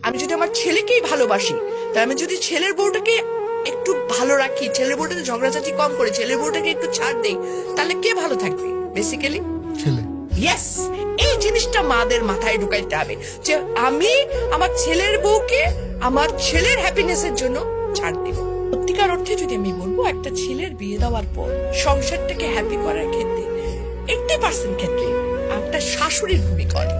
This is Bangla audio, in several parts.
আমি যদি আমার ছেলেকেই ভালোবাসি, তাহলে আমি যদি ছেলের বউটাকে একটু ভালো রাখি, ছেলের বউটাকে ঝগড়াঝাটি কম করে ছেলের বউটাকে একটু ছাড় দেই, তাহলে কে ভালো থাকবে? বেসিক্যালি ছেলে। ইয়েস, এই জিনিসটা মাদের মাথায় ঢুকাইতে হবে যে আমি আমার ছেলের বউকে আমার ছেলের হ্যাপিনেসের জন্য ছাড় দিব। সত্যিকার অর্থে যদি আমি বলবো, একটা ছেলের বিয়ে দেওয়ার পর সংসারটাকে হ্যাপি করার ক্ষেত্রে 80% ক্ষেত্রে একটা শাশুড়ির ভূমিকা অনেক,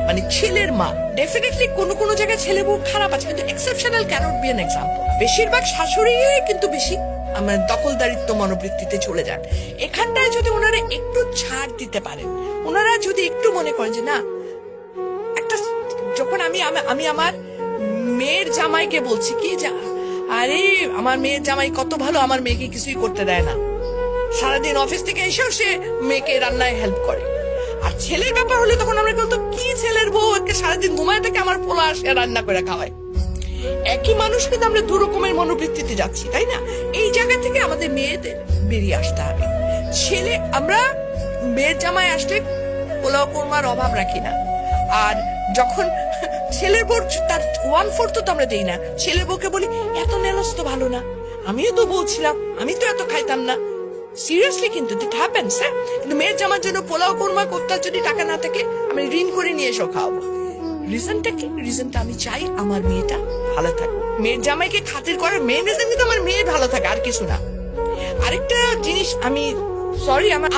মানে ছেলের মা। ডেফিনেটলি কোনো জায়গায় ছেলে বউ খারাপ আছে, কিন্তু exceptional cannot be an example. বেশিরভাগ শাশুড়ি কিন্তু বেশি আমার দখলদারিত্ব মনোবৃত্তিতে চলে যান। এখানটায় যদি ওনারা একটু ছাড় দিতে পারেন, ওনারা যদি একটু মনে করেন যে না, একটা যখন আমি আমার মেয়ের জামাইকে বলছি কি যে আরে আমার মেয়ের জামাই কত ভালো, আমার মেয়েকে কিছুই করতে দেয় না, সারাদিন অফিস থেকে এসেও সে মেয়েকে রান্নায় হেল্প করে। আর ছেলের ব্যাপার হলে তখন আমরা বলতো কি ছেলের বউ একে সারাদিন ঘুমায় থেকে আমার পোলা আসে রান্না করে খাওয়ায়। একই মানুষ কিন্তু আমরা দু রকমের মনোবৃত্তিতে যাচ্ছি, তাই না? এই জায়গা থেকে আমাদের মেয়েদের বেরিয়ে আসতে হবে। আমরা মেয়ের জামাই আসলে পোলাও কোরমার অভাব রাখি না, আর যখন ছেলের বউ তার 1/4 তো আমরা দেই না, ছেলের বউকে বলি এত নেলস তো ভালো না, আমিও তো বলছিলাম, আমি তো এত খাইতাম না। সিরিয়াসলি কিন্তু ইট হ্যাপেন্স। হ্যাঁ, কিন্তু মেয়ের জামার জন্য পোলাও কোরমা করতে যদি টাকা না থাকে, আমি ঋণ করে নিয়ে এসো খাওয়াবো। রিজনটা কি? রিজনটা আমি চাই আমার মেয়েটা ভালো থাকুক। মেয়ের জামাইকে খাতির করার মেন রিজন কিন্তু আমার মেয়ে ভালো থাকে, আর কিছু না। আরেকটা জিনিস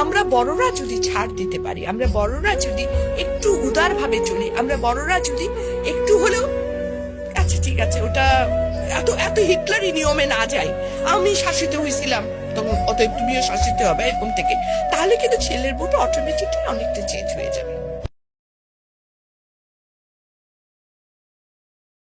আমরা বড়রা যদি ছাড় দিতে পারি, আমরা বড়রা যদি একটু উদার ভাবে চলি, আমরা বড়রা যদি একটু হলেও আচ্ছা ঠিক আছে ওটা এত হিটলারি নিয়মে না যাই, আমি শাসিত হয়েছিলাম তখন অতএব তুমিও শাসিত হবে এরকম থেকে, তাহলে কিন্তু ছেলের বউটা অটোমেটিকলি অনেকটা চেঞ্জ হয়ে যাবে।